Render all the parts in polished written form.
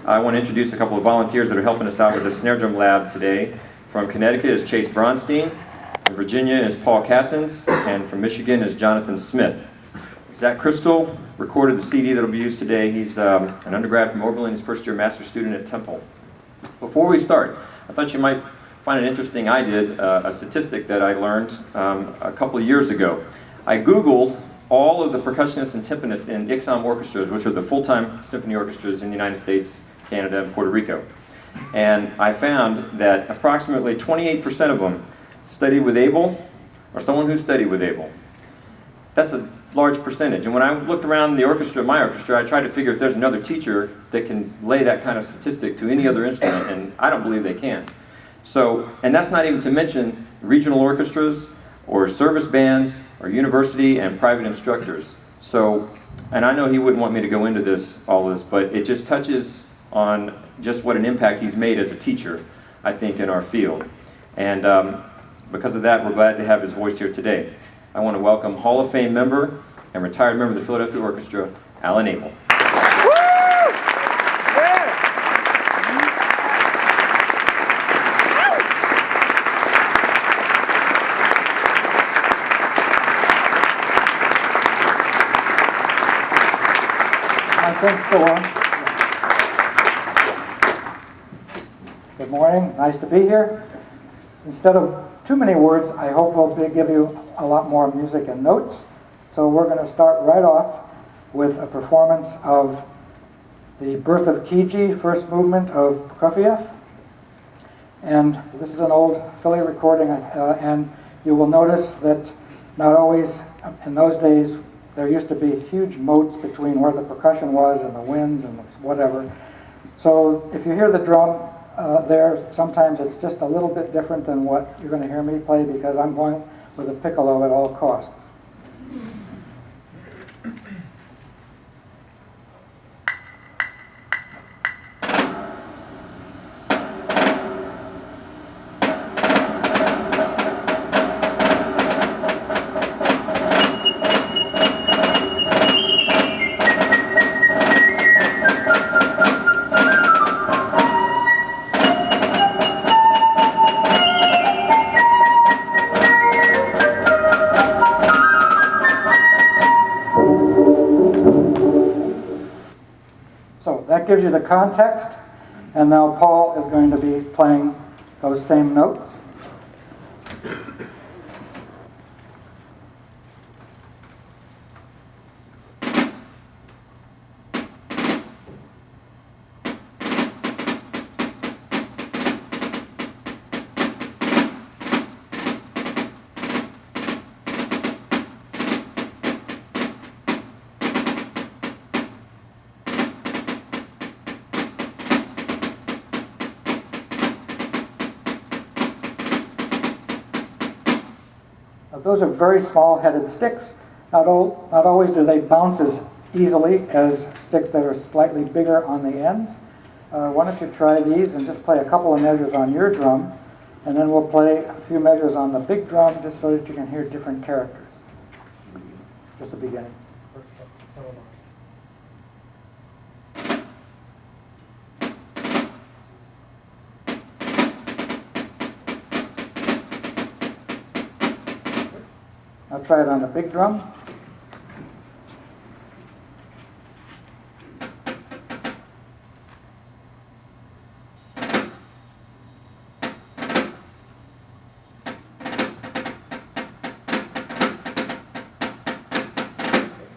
I want to introduce a couple of volunteers that are helping us out with the snare drum lab today. From Connecticut is Chase Bronstein, from Virginia is Paul Cassins, and from Michigan is Jonathan Smith. Zach Crystal recorded the CD that will be used today. He's an undergrad from Oberlin, he's first-year master's student at Temple. Before we start, I thought you might find it interesting. I did a statistic that I learned a couple of years ago. I Googled all of the percussionists and timpanists in ICSOM orchestras, which are the full-time symphony orchestras in the United States, Canada, and Puerto Rico. And I found that approximately 28% of them studied with Abel, or someone who studied with Abel. That's a large percentage. And when I looked around the orchestra, my orchestra, I tried to figure if there's another teacher that can lay that kind of statistic to any other instrument, and I don't believe they can. So, and that's not even to mention regional orchestras, or service bands, or university and private instructors. So, and I know he wouldn't want me to go into all this, but it just touches on just what an impact he's made as a teacher, I think, in our field. And because of that, we're glad to have his voice here today. I want to welcome Hall of Fame member and retired member of the Philadelphia Orchestra, Alan Abel. Thanks, Dawn. Good morning. Nice to be here. Instead of too many words, I hope we'll give you a lot more music and notes. So we're going to start right off with a performance of the Birth of Kiji, first movement of Prokofiev. And this is an old Philly recording, and you will notice that not always, in those days, there used to be huge moats between where the percussion was and the winds and whatever. So if you hear the drum there, sometimes it's just a little bit different than what you're going to hear me play because I'm going with a piccolo at all costs. That gives you the context, and now Paul is going to be playing those same notes. Those are very small-headed sticks. Not always do they bounce as easily as sticks that are slightly bigger on the ends. Why don't you try these and just play a couple of measures on your drum, and then we'll play a few measures on the big drum just so that you can hear different characters. Just a beginning. I'll try it on the big drum.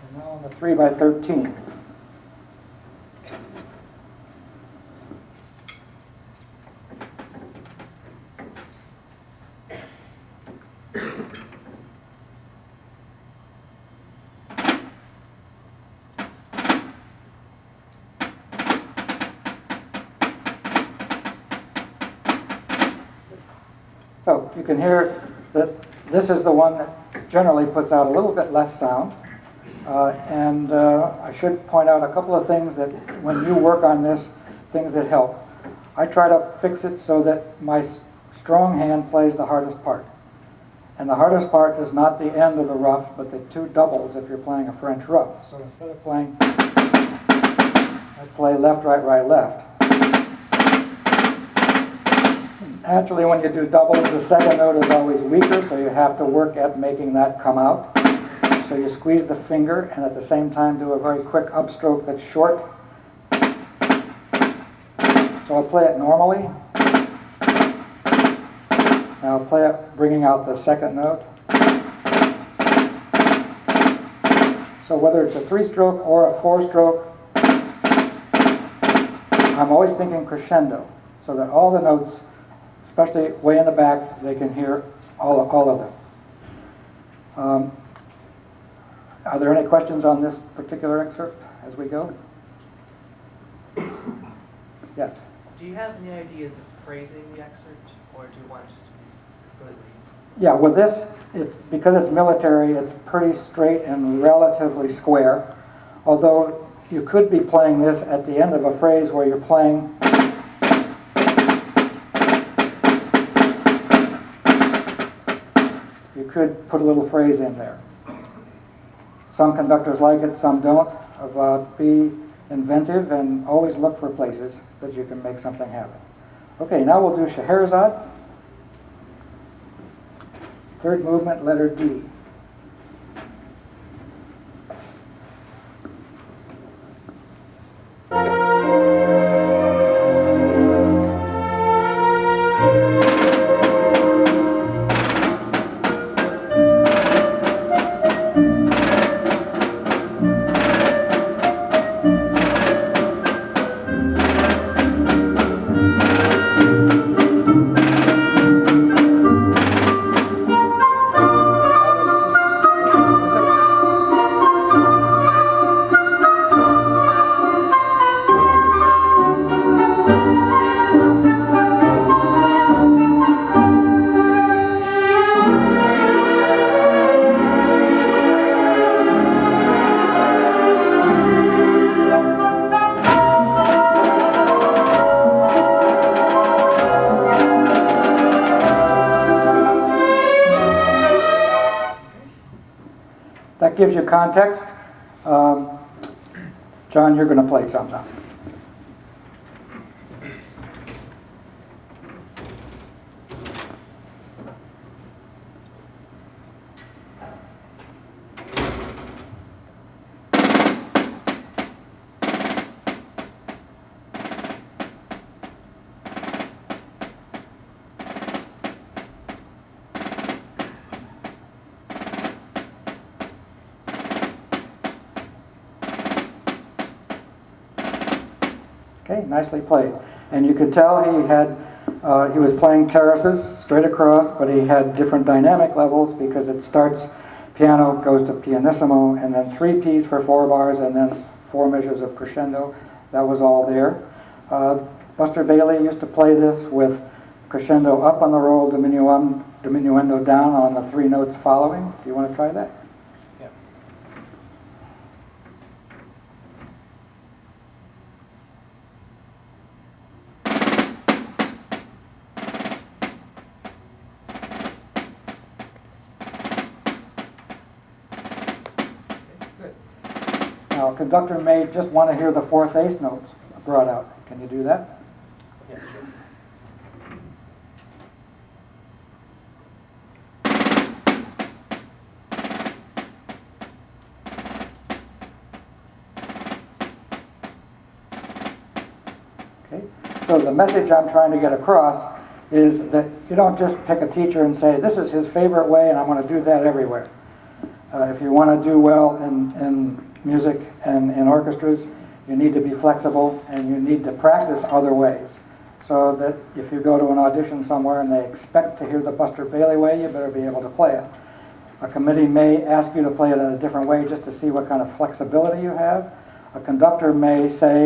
And now on the 3x13. So you can hear that this is the one that generally puts out a little bit less sound. And I should point out a couple of things that when you work on this, things that help. I try to fix it so that my strong hand plays the hardest part. And the hardest part is not the end of the ruff, but the two doubles if you're playing a French ruff. So instead of playing, I play left, right, right, left. Naturally, when you do doubles, the second note is always weaker, so you have to work at making that come out. So you squeeze the finger and at the same time do a very quick upstroke that's short. So I'll play it normally. Now I'll play it bringing out the second note. So whether it's a 3-stroke or a 4-stroke, I'm always thinking crescendo, so that all the notes, especially way in the back, they can hear all of them. Are there any questions on this particular excerpt as we go? Yes? Do you have any ideas of phrasing the excerpt, or do you want it just to be completely... Yeah, with this, because it's military, it's pretty straight and relatively square, although you could be playing this at the end of a phrase where you're playing you could put a little phrase in there. Some conductors like it, some don't. Be inventive and always look for places that you can make something happen. Okay, now we'll do Scheherazade. Third movement, letter D. That gives you context. John, you're going to play some now. Okay, nicely played. And you could tell he was playing terraces straight across, but he had different dynamic levels because it starts piano, goes to pianissimo, and then 3 Ps for 4 bars, and then 4 measures of crescendo. That was all there. Buster Bailey used to play this with crescendo up on the roll, diminuendo down on the 3 notes following. Do you want to try that? Yeah. Now, a conductor may just want to hear the 4th/8 notes brought out. Can you do that? Yeah, sure. Okay. So the message I'm trying to get across is that you don't just pick a teacher and say, this is his favorite way and I'm going to do that everywhere. If you want to do well in music and in orchestras, you need to be flexible and you need to practice other ways. So that if you go to an audition somewhere and they expect to hear the Buster Bailey way, you better be able to play it. A committee may ask you to play it in a different way just to see what kind of flexibility you have. A conductor may say,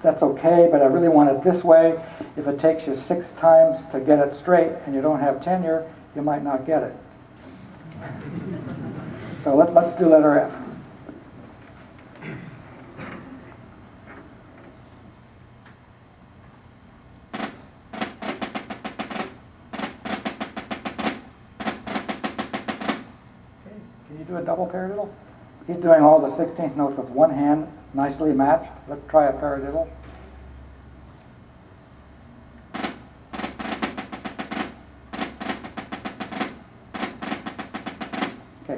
that's okay, but I really want it this way. If it takes you 6 times to get it straight and you don't have tenure, you might not get it. So let's do letter F. Can you do a double paradiddle? He's doing all the 16th notes with one hand, nicely matched. Let's try a paradiddle.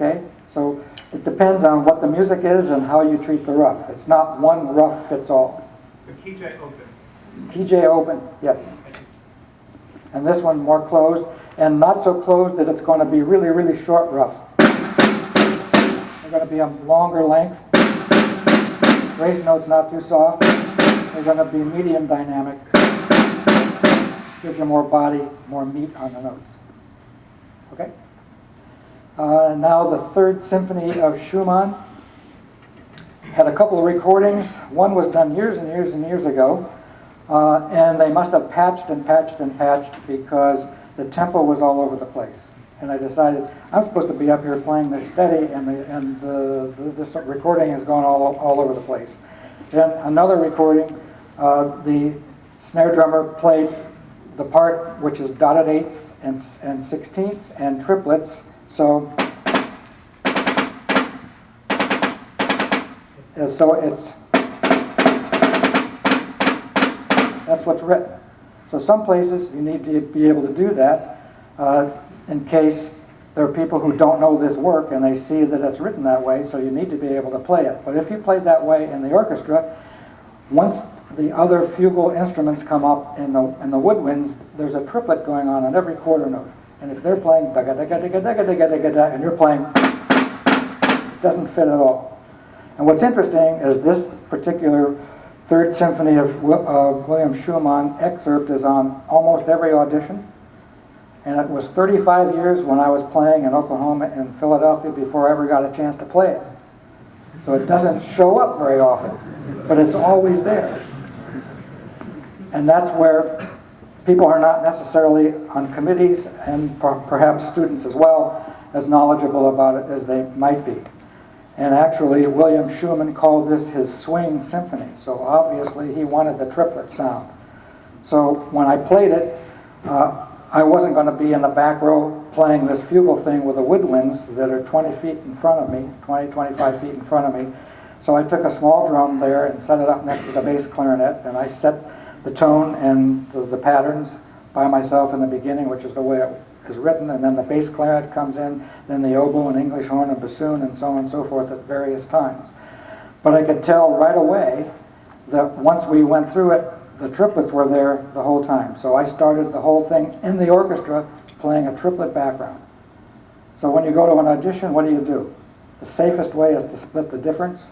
Okay? So it depends on what the music is and how you treat the rough. It's not one rough fits all. The key J open. Key J open, yes. And this one more closed, and not so closed that it's going to be really, really short roughs. They're going to be a longer length. Raised notes not too soft. They're going to be medium dynamic. Gives you more body, more meat on the notes. Okay? Now the Third Symphony of Schumann. Had a couple of recordings. One was done years and years and years ago. And they must have patched and patched and patched because the tempo was all over the place. And I decided I'm supposed to be up here playing this steady, and this recording has gone all over the place. Then another recording, the snare drummer played the part which is dotted eighths and sixteenths and triplets. So it's that's what's written. So some places you need to be able to do that in case there are people who don't know this work and they see that it's written that way, so you need to be able to play it. But if you played that way in the orchestra, once the other fugal instruments come up in the woodwinds, there's a triplet going on every quarter note. And if they're playing da ga da ga da ga da ga da ga da ga da, and you're playing, it doesn't fit at all. And what's interesting is this particular Third Symphony of William Schumann excerpt is on almost every audition. And it was 35 years when I was playing in Oklahoma and Philadelphia before I ever got a chance to play it. So it doesn't show up very often, but it's always there. And that's where people are not necessarily on committees, and perhaps students as well, as knowledgeable about it as they might be. And actually, William Schumann called this his swing symphony. So obviously, he wanted the triplet sound. So when I played it, I wasn't going to be in the back row playing this fugal thing with the woodwinds that are 20 feet in front of me, 20, 25 feet in front of me. So I took a small drum there and set it up next to the bass clarinet, and I set the tone and the patterns by myself in the beginning, which is the way it is written, and then the bass clarinet comes in, then the oboe and English horn and bassoon and so on and so forth at various times. But I could tell right away that once we went through it, the triplets were there the whole time. So I started the whole thing in the orchestra playing a triplet background. So when you go to an audition, what do? The safest way is to split the difference,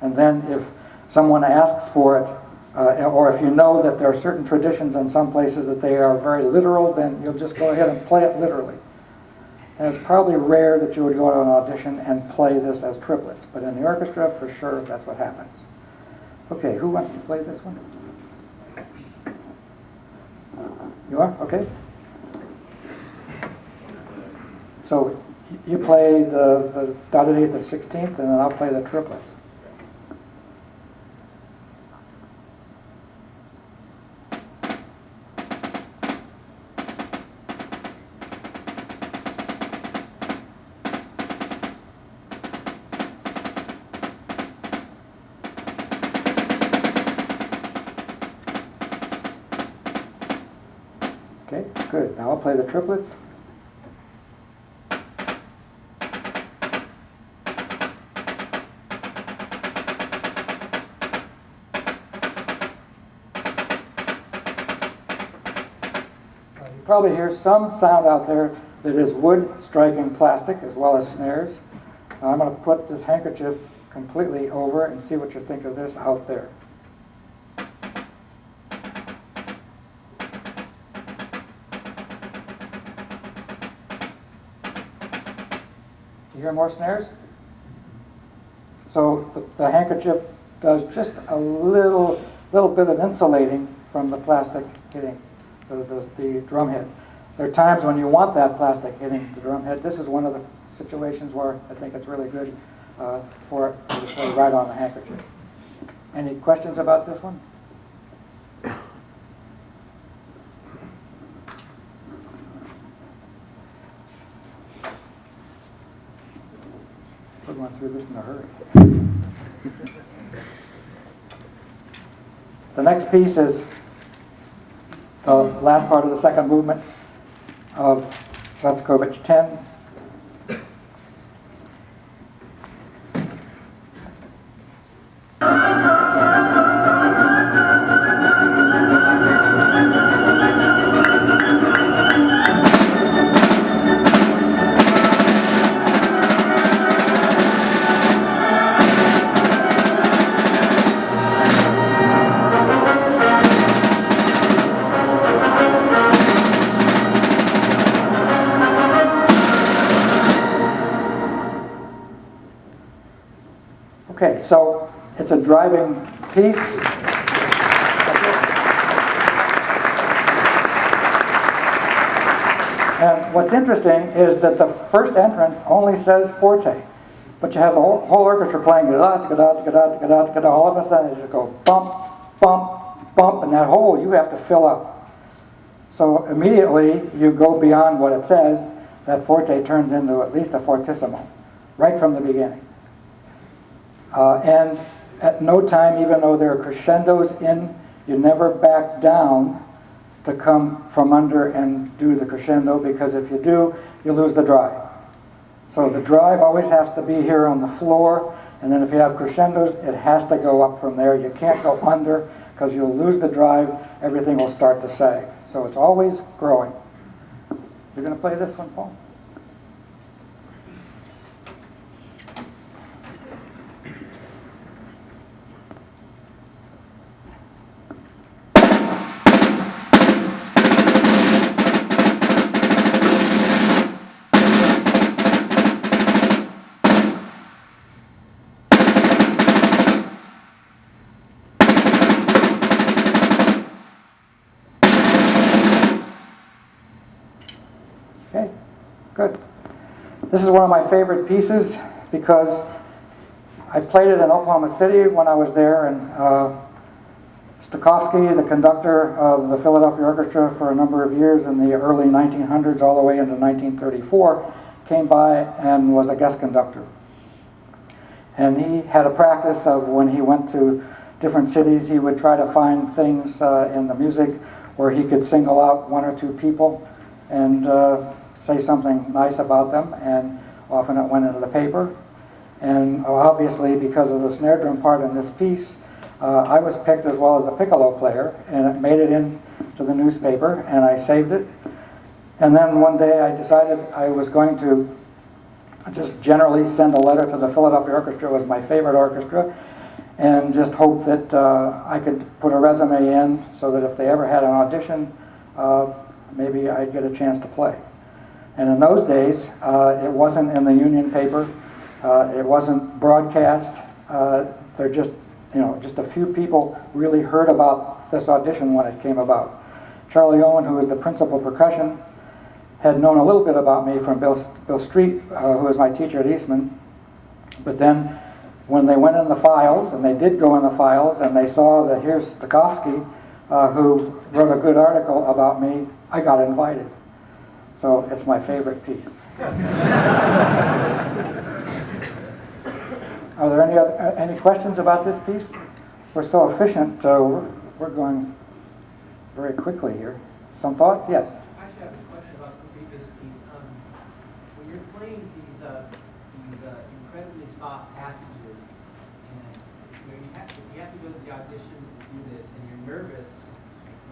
and then if someone asks for it, or if you know that there are certain traditions in some places that they are very literal, then you'll just go ahead and play it literally. And it's probably rare that you would go to an audition and play this as triplets, but in the orchestra, for sure, that's what happens. Okay, who wants to play this one? You are? Okay. So you play the dotted eighth and 16th, and then I'll play the triplets. Okay, good. Now I'll play the triplets. You probably hear some sound out there that is wood striking plastic as well as snares. Now I'm going to put this handkerchief completely over and see what you think of this out there. You hear more snares? So the handkerchief does just a little bit of insulating from the plastic hitting the drum head. There are times when you want that plastic hitting the drum head. This is one of the situations where I think it's really good for it to play right on the handkerchief. Any questions about this one? We're going through this in a hurry. The next piece is the last part of the second movement of Shostakovich 10. It's a driving piece. And what's interesting is that the first entrance only says forte, but you have the whole orchestra playing da da da da da da da. All of a sudden, it just go bump, bump, bump, and that hole you have to fill up. So immediately you go beyond what it says. That forte turns into at least a fortissimo, right from the beginning. And at no time, even though there are crescendos in, you never back down to come from under and do the crescendo, because if you do, you lose the drive. So the drive always has to be here on the floor, and then if you have crescendos, it has to go up from there. You can't go under, because you'll lose the drive, everything will start to sag. So it's always growing. You're going to play this one, Paul? Okay, good. This is one of my favorite pieces because I played it in Oklahoma City when I was there, and Stokowski, the conductor of the Philadelphia Orchestra for a number of years in the early 1900s all the way into 1934, came by and was a guest conductor. And he had a practice of when he went to different cities, he would try to find things in the music where he could single out one or two people and say something nice about them, and often it went into the paper. And obviously, because of the snare drum part in this piece, I was picked as well as the piccolo player, and it made it into the newspaper, and I saved it. And then one day I decided I was going to just generally send a letter to the Philadelphia Orchestra. It was my favorite orchestra, and just hope that I could put a resume in so that if they ever had an audition, maybe I'd get a chance to play. And in those days, it wasn't in the union paper. It wasn't broadcast. There just a few people really heard about this audition when it came about. Charlie Owen, who was the principal percussion, had known a little bit about me from Bill Street, who was my teacher at Eastman. But then when they went in the files, and they did go in the files, and they saw that here's Stokowski, who wrote a good article about me, I got invited. So it's my favorite piece. Are there any questions about this piece? We're so efficient, we're going very quickly here. Some thoughts? Yes? I actually have a question about the previous piece. When you're playing these incredibly soft passages, and if you have to go to the audition to do this, and you're nervous,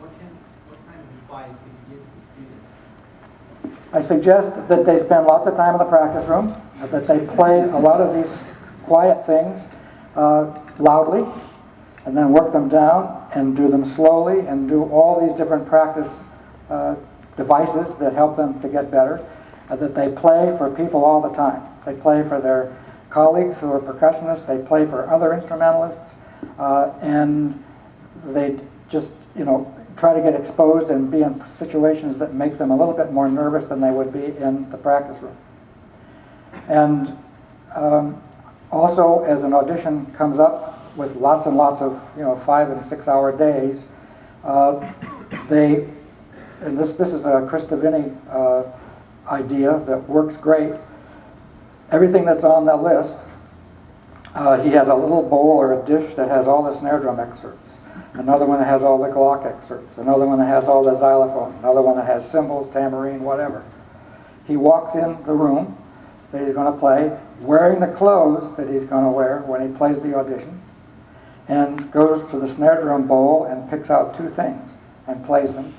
what kind of advice could you give to the student? I suggest that they spend lots of time in the practice room, that they play a lot of these quiet things loudly, and then work them down and do them slowly, and do all these different practice devices that help them to get better, that they play for people all the time. They play for their colleagues who are percussionists, they play for other instrumentalists, and they just, try to get exposed and be in situations that make them a little bit more nervous than they would be in the practice room. And also, as an audition comes up with lots and lots of 5 and 6 hour days, and this is a Chris Davini idea that works great. Everything that's on the list, he has a little bowl or a dish that has all the snare drum excerpts. Another one that has all the Glock excerpts. Another one that has all the xylophone. Another one that has cymbals, tambourine, whatever. He walks in the room that he's going to play, wearing the clothes that he's going to wear when he plays the audition, and goes to the snare drum bowl and picks out 2 things and plays them.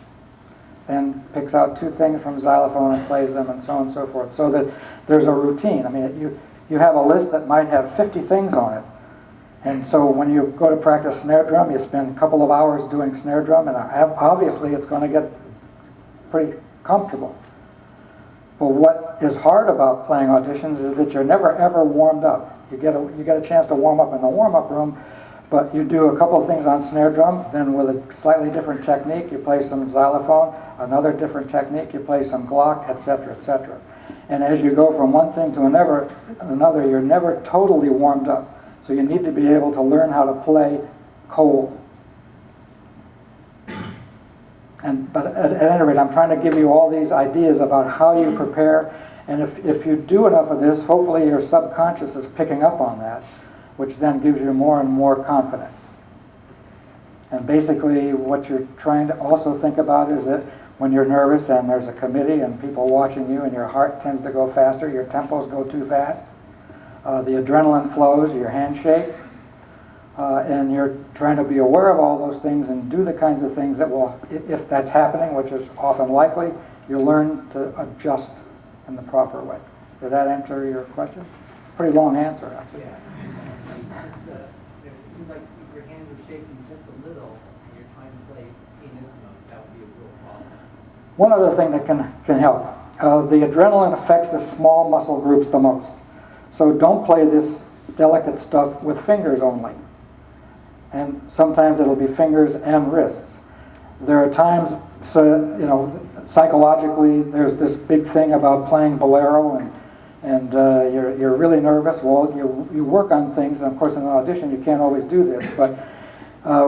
Then picks out 2 things from xylophone and plays them, and so on and so forth. So that there's a routine. I mean, you have a list that might have 50 things on it. And so when you go to practice snare drum, you spend a couple of hours doing snare drum, and obviously it's going to get pretty comfortable. But what is hard about playing auditions is that you're never ever warmed up. You get a chance to warm up in the warm-up room, But you do a couple of things on snare drum, then with a slightly different technique, you play some xylophone, another different technique, you play some Glock, etc., etc. And as you go from one thing to another, you're never totally warmed up. So you need to be able to learn how to play cold. But at any rate, I'm trying to give you all these ideas about how you prepare. And if you do enough of this, hopefully your subconscious is picking up on that, which then gives you more and more confidence. And basically what you're trying to also think about is that when you're nervous and there's a committee and people watching you and your heart tends to go faster, your tempos go too fast, the adrenaline flows, your hands shake, and you're trying to be aware of all those things and do the kinds of things that will, if that's happening, which is often likely, you learn to adjust in the proper way. Did that answer your question? Pretty long answer, actually. Yeah. It seems like if your hands are shaking just a little and you're trying to play pianissimo, that would be a real problem. One other thing that can help. The adrenaline affects the small muscle groups the most. So don't play this delicate stuff with fingers only. And sometimes it'll be fingers and wrists. There are times, psychologically, there's this big thing about playing bolero, and you're really nervous. Well, you work on things, and of course in an audition you can't always do this, but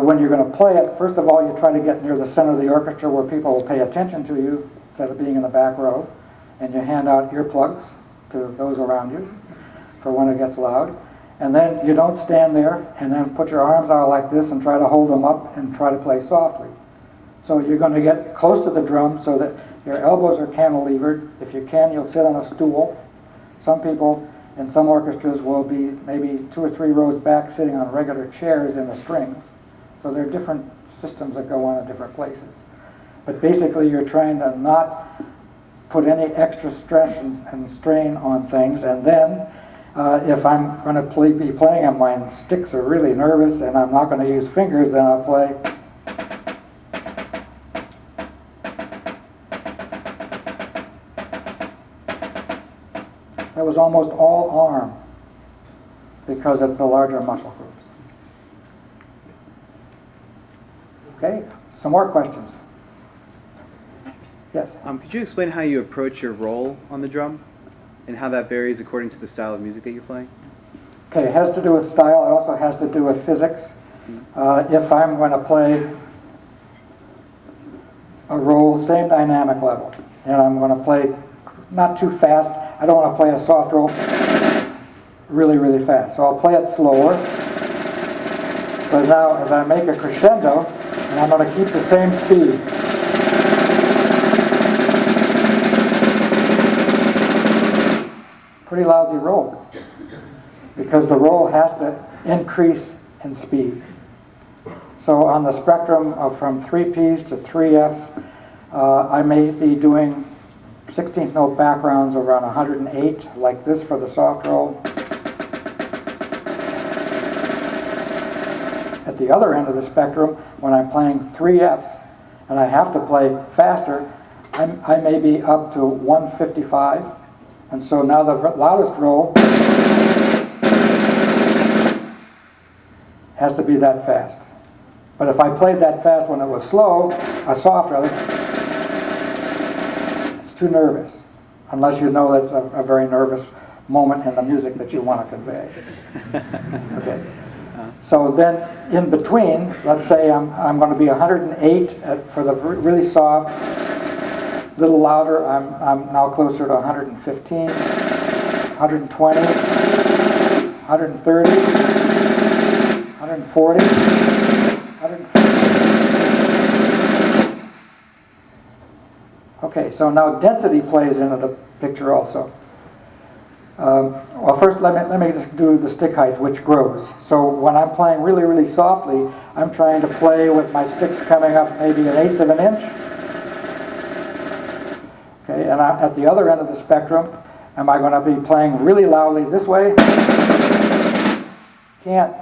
when you're going to play it, first of all you try to get near the center of the orchestra where people will pay attention to you instead of being in the back row, and you hand out earplugs to those around you for when it gets loud. And then you don't stand there and then put your arms out like this and try to hold them up and try to play softly. So you're going to get close to the drum so that your elbows are cantilevered. If you can, you'll sit on a stool. Some people in some orchestras will be maybe 2 or 3 rows back sitting on regular chairs in the strings. So there are different systems that go on in different places. But basically you're trying to not put any extra stress and strain on things. And then if I'm going to be playing and my sticks are really nervous and I'm not going to use fingers, then I'll play. That was almost all arm because it's the larger muscle groups. Okay, some more questions? Yes? Could you explain how you approach your roll on the drum and how that varies according to the style of music that you're playing? Okay, it has to do with style. It also has to do with physics. If I'm going to play a roll, same dynamic level, and I'm going to play not too fast. I don't want to play a soft roll really, really fast. So I'll play it slower. But now as I make a crescendo, and I'm going to keep the same speed. Pretty lousy roll, because the roll has to increase in speed. So on the spectrum of from 3 Ps to 3 Fs, I may be doing 16th note backgrounds around 108, like this for the soft roll. At the other end of the spectrum, when I'm playing 3 Fs and I have to play faster, I may be up to 155. And so now the loudest roll has to be that fast. But if I played that fast when it was slow, soft rather, it's too nervous. Unless you know that's a very nervous moment in the music that you want to convey. Okay. So then in between, let's say I'm going to be 108 for the really soft. A little louder, I'm now closer to 115, 120, 130, 140, 150. Okay, so now density plays into the picture also. Well, first let me just do the stick height, which grows. So when I'm playing really, really softly, I'm trying to play with my sticks coming up maybe 1/8 of an inch. Okay, and at the other end of the spectrum, am I going to be playing really loudly this way? Can't,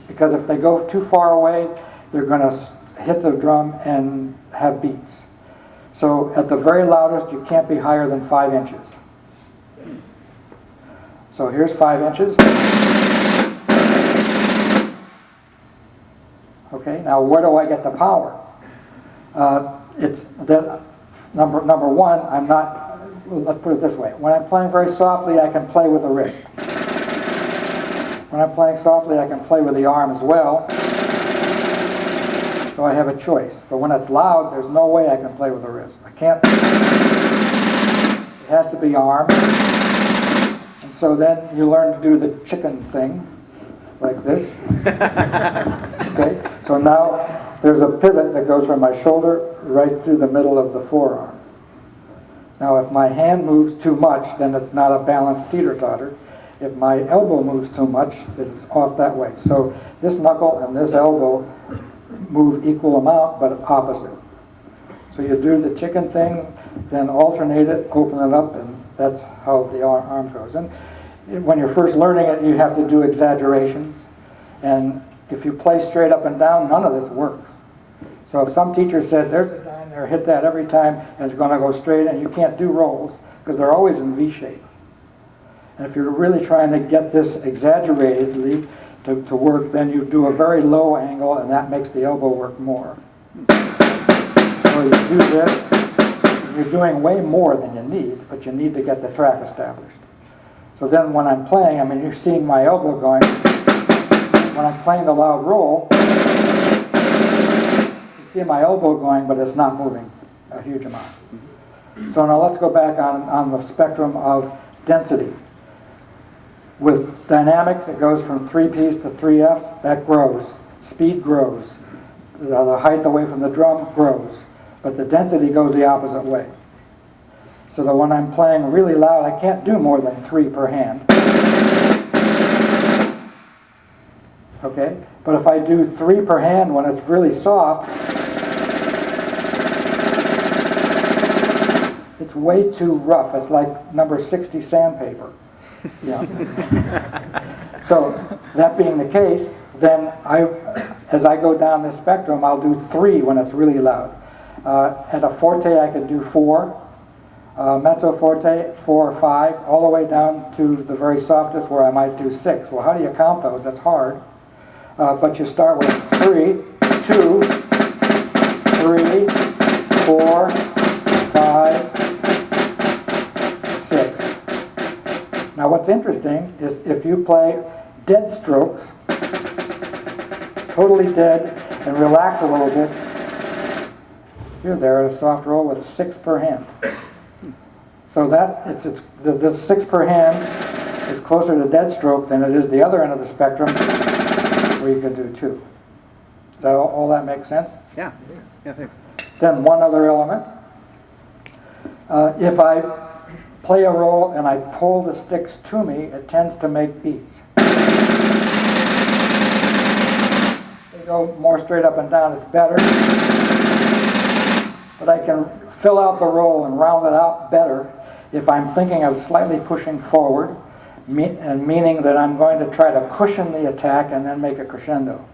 because if they go too far away, they're going to hit the drum and have beats. So at the very loudest, you can't be higher than 5 inches. So here's 5 inches. Okay, now where do I get the power? It's that number one, I'm not, let's put it this way. When I'm playing very softly, I can play with the wrist. When I'm playing softly, I can play with the arm as well. So I have a choice. But when it's loud, there's no way I can play with the wrist. I can't. It has to be arm. And so then you learn to do the chicken thing, like this. Okay? So now there's a pivot that goes from my shoulder right through the middle of the forearm. Now if my hand moves too much, then it's not a balanced teeter-totter. If my elbow moves too much, it's off that way. So this knuckle and this elbow move equal amount, but opposite. So you do the chicken thing, then alternate it, open it up, and that's how the arm goes. And when you're first learning it, you have to do exaggerations. And if you play straight up and down, none of this works. So if some teacher said, there's a guy in there, hit that every time, and it's going to go straight, and you can't do rolls, because they're always in V shape. And if you're really trying to get this exaggeratedly to work, then you do a very low angle, and that makes the elbow work more. So you do this, you're doing way more than you need, but you need to get the track established. So then when I'm playing, I mean, you're seeing my elbow going. When I'm playing the loud roll, you see my elbow going, but it's not moving a huge amount. So now let's go back on the spectrum of density. With dynamics, it goes from 3 Ps to 3 Fs. That grows. Speed grows. The height away from the drum grows. But the density goes the opposite way. So that when I'm playing really loud, I can't do more than 3 per hand. Okay? But if I do 3 per hand when it's really soft, it's way too rough. It's like number 60 sandpaper. Yeah. So that being the case, then as I go down this spectrum, I'll do 3 when it's really loud. At a forte, I could do 4. Mezzo forte, 4 or 5, all the way down to the very softest where I might do 6. Well, how do you count those? That's hard. But you start with 3, 2, 3, 4, 5, 6. Now what's interesting is if you play dead strokes, totally dead, and relax a little bit, you're there at a soft roll with 6 per hand. So that the 6 per hand is closer to dead stroke than it is the other end of the spectrum, where you can do 2. Does that all that make sense? Yeah. Yeah, thanks. Then one other element. If I play a roll and I pull the sticks to me, it tends to make beats. They go more straight up and down, it's better. But I can fill out the roll and round it out better if I'm thinking of slightly pushing forward, and meaning that I'm going to try to cushion the attack and then make a crescendo.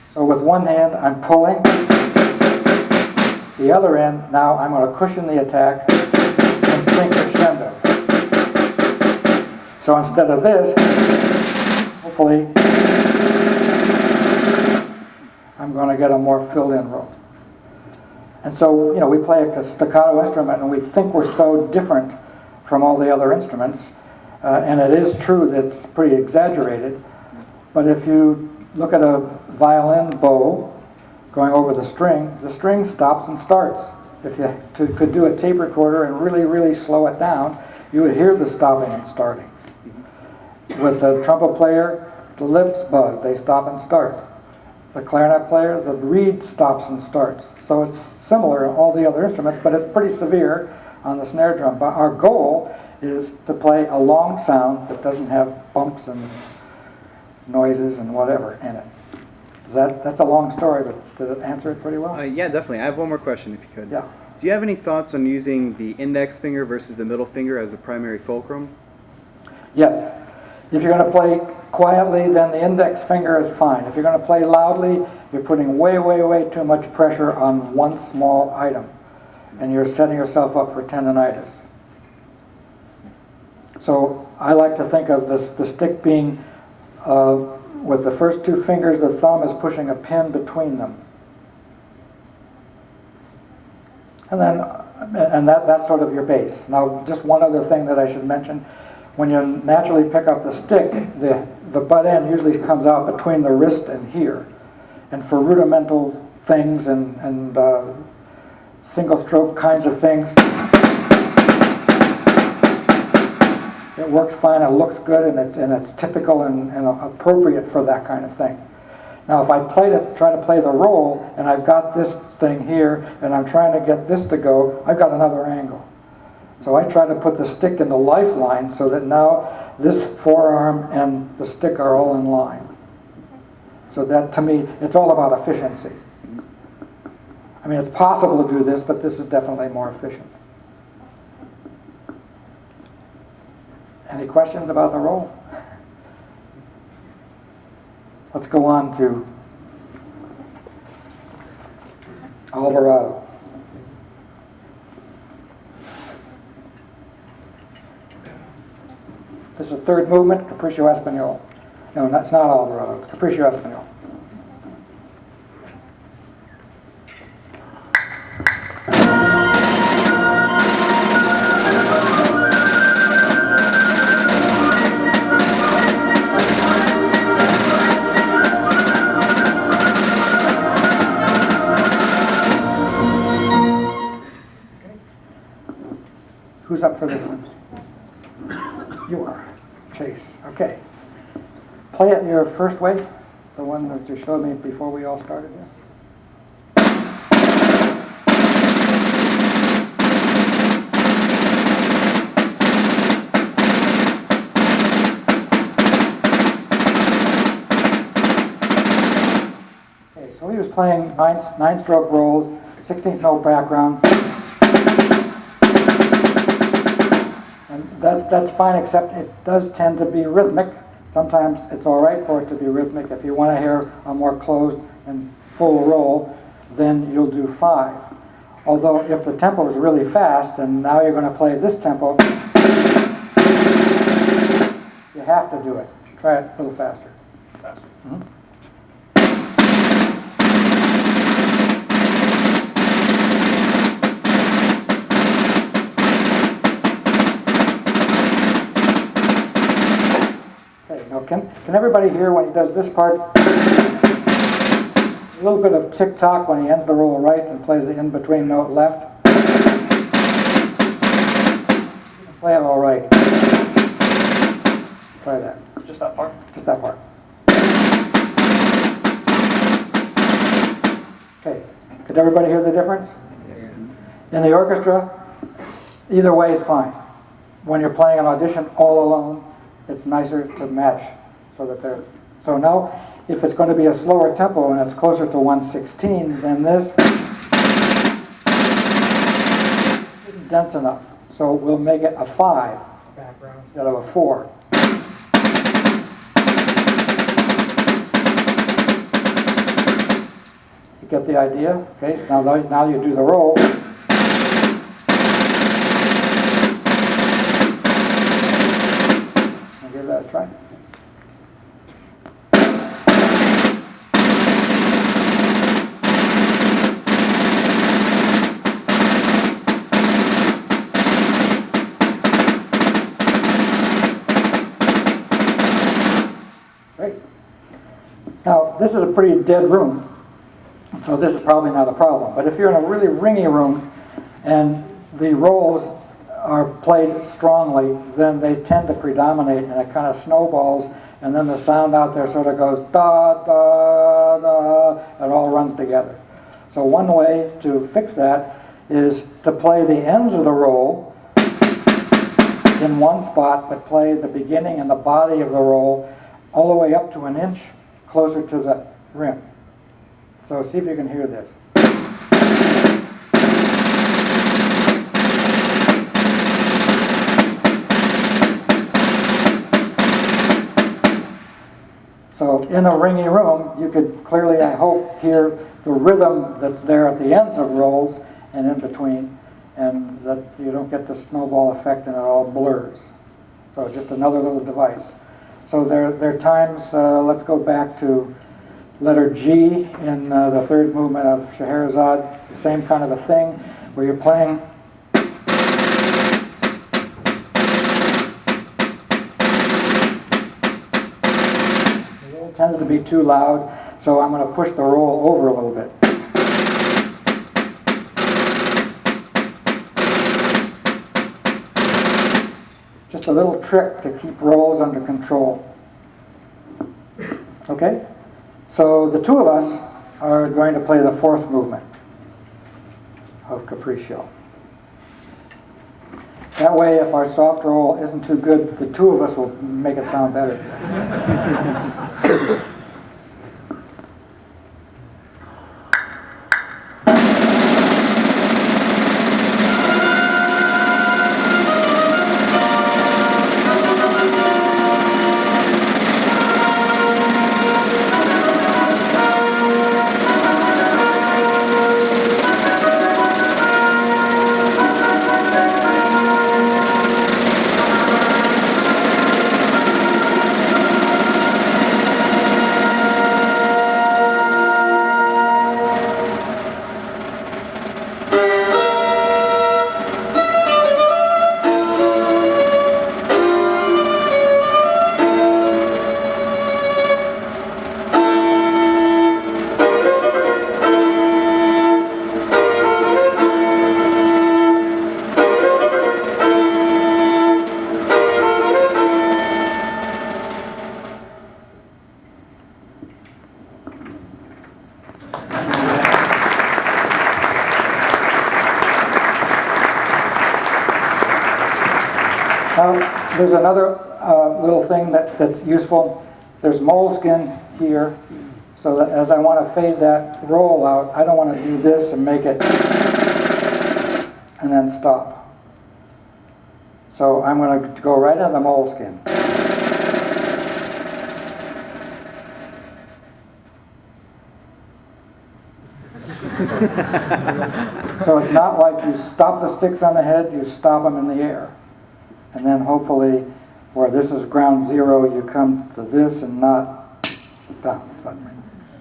So with one hand, I'm pulling. The other end, now I'm going to cushion the attack and think crescendo. So instead of this, hopefully, I'm going to get a more filled-in roll. And so, we play a staccato instrument and we think we're so different from all the other instruments. And it is true that it's pretty exaggerated. But if you look at a violin bow going over the string stops and starts. If you could do a tape recorder and really, really slow it down, you would hear the stopping and starting. With the trumpet player, the lips buzz, they stop and start. The clarinet player, the reed stops and starts. So it's similar in all the other instruments, but it's pretty severe on the snare drum. But our goal is to play a long sound that doesn't have bumps and noises and whatever in it. That's a long story, but did it answer it pretty well? Yeah, definitely. I have one more question, if you could. Yeah. Do you have any thoughts on using the index finger versus the middle finger as the primary fulcrum? Yes. If you're going to play quietly, then the index finger is fine. If you're going to play loudly, you're putting way, way, way too much pressure on one small item, and you're setting yourself up for tendinitis. So I like to think of the stick being with the first two fingers, the thumb is pushing a pin between them. And that's sort of your bass. Now, just one other thing that I should mention. When you naturally pick up the stick, the butt end usually comes out between the wrist and here. And for rudimental things and single stroke kinds of things, it works fine, it looks good, and it's typical and appropriate for that kind of thing. Now, if I try to play the roll, and I've got this thing here, and I'm trying to get this to go, I've got another angle. So I try to put the stick in the lifeline so that now this forearm and the stick are all in line. So that, to me, it's all about efficiency. I mean, it's possible to do this, but this is definitely more efficient. Any questions about the roll? Let's go on to Alvarado. This is the third movement, Capriccio Espagnol. No, that's not Alvarado, it's Capriccio Espagnol. Who's up for this one? You are. Chase. Okay. Play it your first way, the one that you showed me before we all started here. Okay, so he was playing nine-stroke rolls, 16th note background. That's fine, except it does tend to be rhythmic. Sometimes it's all right for it to be rhythmic. If you want to hear a more closed and full roll, then you'll do 5. Although if the tempo is really fast, and now you're going to play this tempo, you have to do it. Try it a little faster. Mm-hmm. Now, can everybody hear when he does this part? A little bit of tick-tock when he ends the roll right and plays the in-between note left. Play it all right. Try that. Just that part? Just that part. Okay. Could everybody hear the difference? In the orchestra, either way is fine. When you're playing an audition all alone, it's nicer to match so that they're... So now, if it's going to be a slower tempo and it's closer to 116 than this, it isn't dense enough. So we'll make it a 5 instead of a 4. You get the idea? Okay, so now you do the roll. Give that a try. Great. Now, this is a pretty dead room, so this is probably not a problem. But if you're in a really ringy room and the rolls are played strongly, then they tend to predominate and it kind of snowballs, and then the sound out there sort of goes da, da, da, and all runs together. So one way to fix that is to play the ends of the roll in one spot, but play the beginning and the body of the roll all the way up to an inch closer to the rim. So see if you can hear this. So in a ringy room, you could clearly, I hope, hear the rhythm that's there at the ends of rolls and in between, and that you don't get the snowball effect and it all blurs. So just another little device. So there are times, let's go back to letter G in the third movement of Scheherazade, the same kind of a thing, where you're playing. It tends to be too loud, so I'm going to push the roll over a little bit. Just a little trick to keep rolls under control. Okay? So the two of us are going to play the fourth movement of Capriccio. That way, if our soft roll isn't too good, the two of us will make it sound better. There's another little thing that's useful. There's moleskin here, so that as I want to fade that roll out, I don't want to do this and make it and then stop. So I'm going to go right into the moleskin. So it's not like you stop the sticks on the head, you stop them in the air. And then hopefully, where this is ground zero, you come to this and not down suddenly.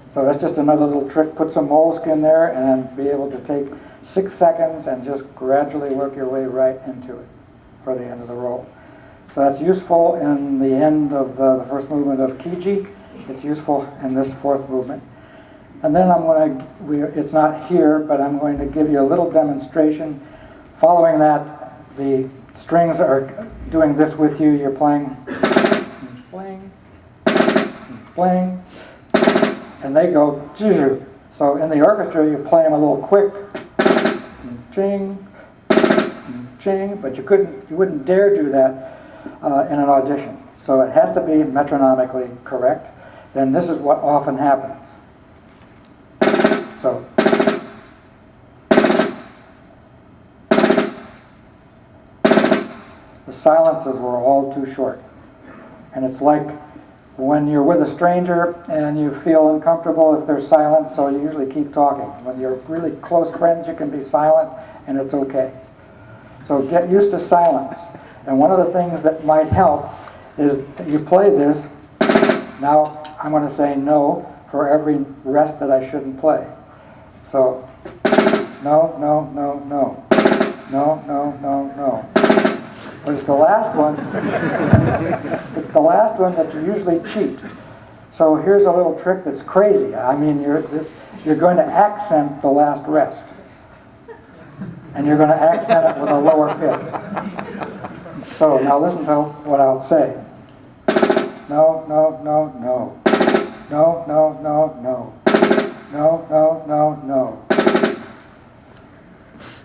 So that's just another little trick. Put some moleskin there and then be able to take 6 seconds and just gradually work your way right into it for the end of the roll. So that's useful in the end of the first movement of Kiji. It's useful in this fourth movement. And then I'm going to, it's not here, but I'm going to give you a little demonstration. Following that, the strings are doing this with you. You're playing, playing, playing, and they go, zhuzh. So in the orchestra, you play them a little quick, ching, ching, but you wouldn't dare do that in an audition. So it has to be metronomically correct. Then this is what often happens. So. The silences were all too short. And it's like when you're with a stranger and you feel uncomfortable if there's silence, so you usually keep talking. When you're really close friends, you can be silent and it's okay. So get used to silence. And one of the things that might help is that you play this. Now I'm going to say no for every rest that I shouldn't play. So no, no, no, no. No, no, no, no. But it's the last one. It's the last one that you usually cheat. So here's a little trick that's crazy. I mean, you're going to accent the last rest. And you're going to accent it with a lower pitch. So now listen to what I'll say. No, no, no, no. No, no, no, no. No, no, no, no.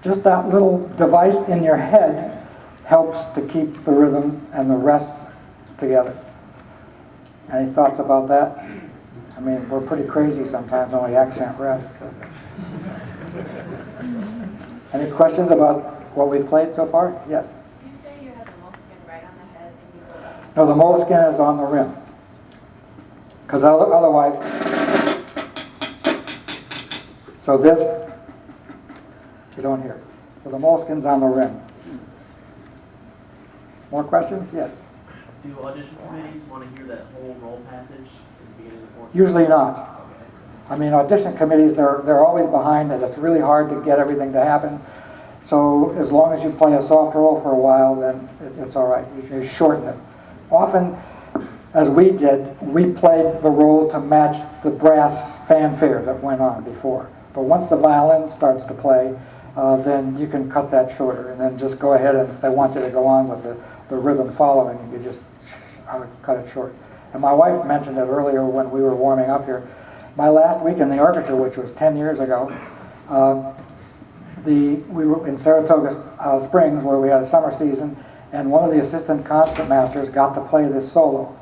Just that little device in your head helps to keep the rhythm and the rests together. Any thoughts about that? I mean, we're pretty crazy sometimes when we accent rests. So. Any questions about what we've played so far? Yes? Did you say you had the moleskin right on the head and you go up? No, the moleskin is on the rim. Because otherwise, so this, you don't hear. So the moleskin's on the rim. More questions? Yes. Do audition committees want to hear that whole roll passage at the beginning of the fourth? Usually not. Okay. I mean, audition committees, they're always behind it. It's really hard to get everything to happen. So as long as you play a soft roll for a while, then it's all right. You shorten it. Often, as we did, we played the roll to match the brass fanfare that went on before. But once the violin starts to play, then you can cut that shorter, and then just go ahead, and if they want you to go on with the rhythm following, you just cut it short. And my wife mentioned it earlier when we were warming up here. My last week in the orchestra, which was 10 years ago, we were in Saratoga Springs, where we had a summer season, and one of the assistant concertmasters got to play this solo.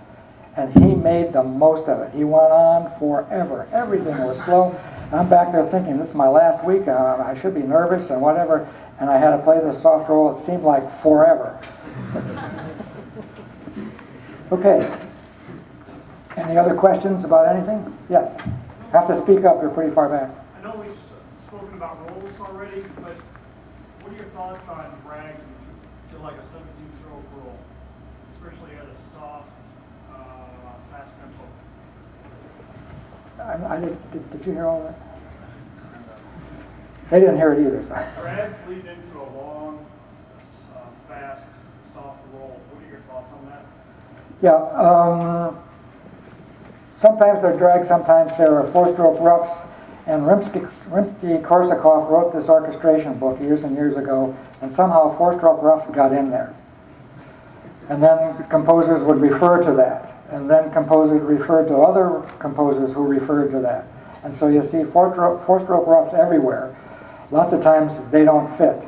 And he made the most of it. He went on forever. Everything was slow. I'm back there thinking, this is my last week, I should be nervous and whatever, and I had to play this soft roll. It seemed like forever. Okay. Any other questions about anything? Yes. Have to speak up, you're pretty far back. I know we've spoken about rolls already, but what are your thoughts on drag to like a 17-stroke roll, especially at a soft, fast tempo? Did you hear all that? They didn't hear it either. So. Drags lead into a long, fast, soft roll. What are your thoughts on that? Yeah. Sometimes they're drags, sometimes they're four-stroke roughs. And Rimsky-Korsakov wrote this orchestration book years and years ago, and somehow four-stroke roughs got in there. And then composers would refer to that. And then composers referred to other composers who referred to that. And so you see four-stroke roughs everywhere. Lots of times they don't fit.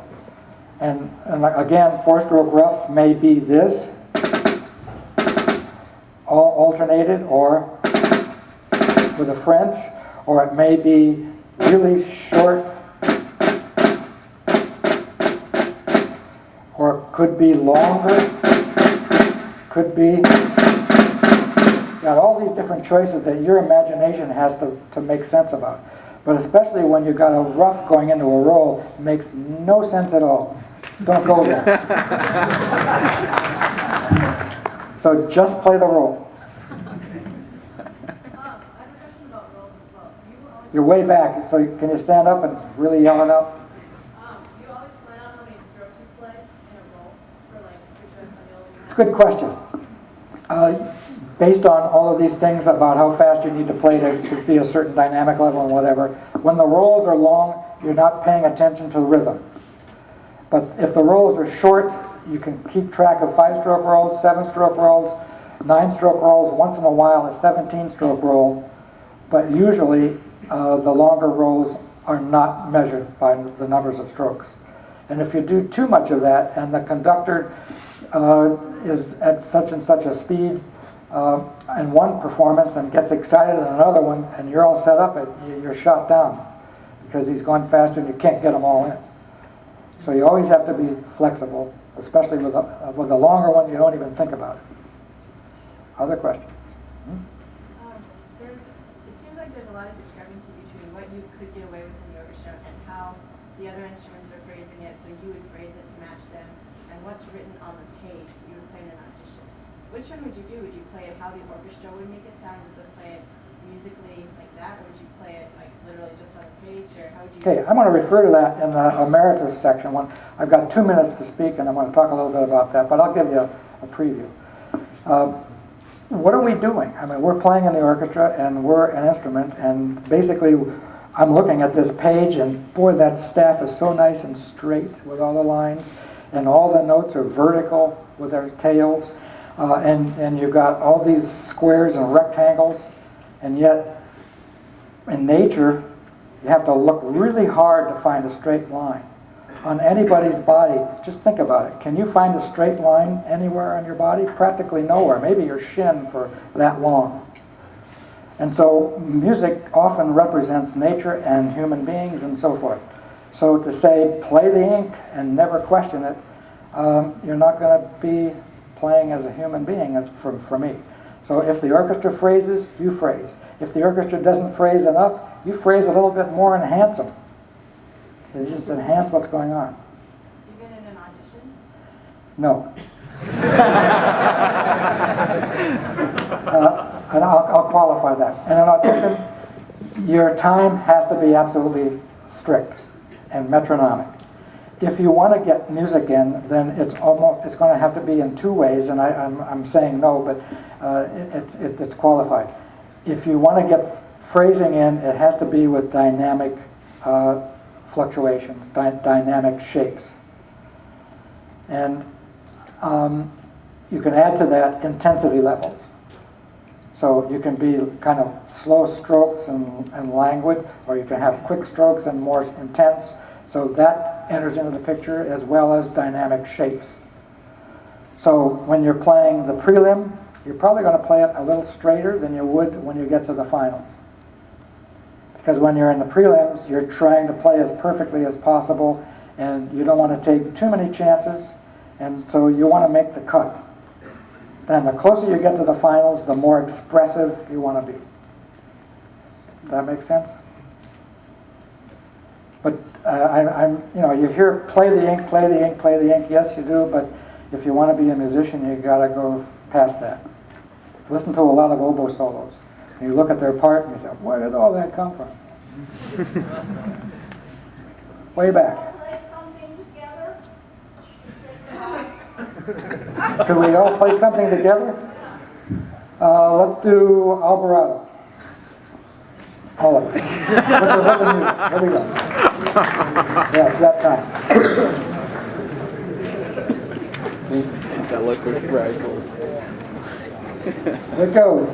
And again, four-stroke roughs may be this, all alternated, or with a French, or it may be really short, or it could be longer, could be, got all these different choices that your imagination has to make sense about. But especially when you've got a rough going into a roll, it makes no sense at all. Don't go there. So just play the roll. You're way back, so can you stand up and really yell it out? You always plan out how many strokes you play in a roll for like your choice. It's a good question. Based on all of these things about how fast you need to play to be a certain dynamic level and whatever, when the rolls are long, you're not paying attention to the rhythm. But if the rolls are short, you can keep track of 5-stroke rolls, 7-stroke rolls, 9-stroke rolls, once in a while a 17-stroke roll, but usually the longer rolls are not measured by the numbers of strokes. And if you do too much of that, and the conductor is at such and such a speed in one performance and gets excited in another one, and you're all set up, you're shot down because he's going faster and you can't get them all in. So you always have to be flexible, especially with the longer ones. You don't even think about it. Other questions? It seems like there's a lot of discrepancy between what you could get away with in the orchestra and how the other instruments are phrasing it, so you would phrase it to match them, and what's written on the page that you would play in an audition. Which one would you do? Would you play it how the orchestra would make it sound, so play it musically like that, or would you play it like literally just on the page, or how would you? Okay, I'm going to refer to that in the emeritus section. I've got 2 minutes to speak, and I'm going to talk a little bit about that, but I'll give you a preview. What are we doing? I mean, we're playing in the orchestra, and we're an instrument, and basically I'm looking at this page, and boy, that staff is so nice and straight with all the lines, and all the notes are vertical with their tails, and you've got all these squares and rectangles, and yet in nature you have to look really hard to find a straight line. On anybody's body, just think about it. Can you find a straight line anywhere on your body? Practically nowhere. Maybe your shin for that long. And so music often represents nature and human beings and so forth. So to say, play the ink and never question it, you're not going to be playing as a human being for me. So if the orchestra phrases, you phrase. If the orchestra doesn't phrase enough, you phrase a little bit more and enhance them. You just enhance what's going on. Even in an audition? No. And I'll qualify that. In an audition, your time has to be absolutely strict and metronomic. If you want to get music in, then it's going to have to be in two ways, and I'm saying no, but it's qualified. If you want to get phrasing in, it has to be with dynamic fluctuations, dynamic shapes. And you can add to that intensity levels. So you can be kind of slow strokes and languid, or you can have quick strokes and more intense. So that enters into the picture, as well as dynamic shapes. So when you're playing the prelim, you're probably going to play it a little straighter than you would when you get to the finals. Because when you're in the prelims, you're trying to play as perfectly as possible, and you don't want to take too many chances, and so you want to make the cut. Then the closer you get to the finals, the more expressive you want to be. Does that make sense? But you hear play the ink, play the ink, play the ink. Yes, you do, but if you want to be a musician, you got to go past that. Listen to a lot of oboe solos. And you look at their part and you say, where did all that come from? Way back. Could we all play something together? Let's do Alvarado. All of it. With the music. Here we go. Yeah, it's that time. That look was priceless. Here it goes.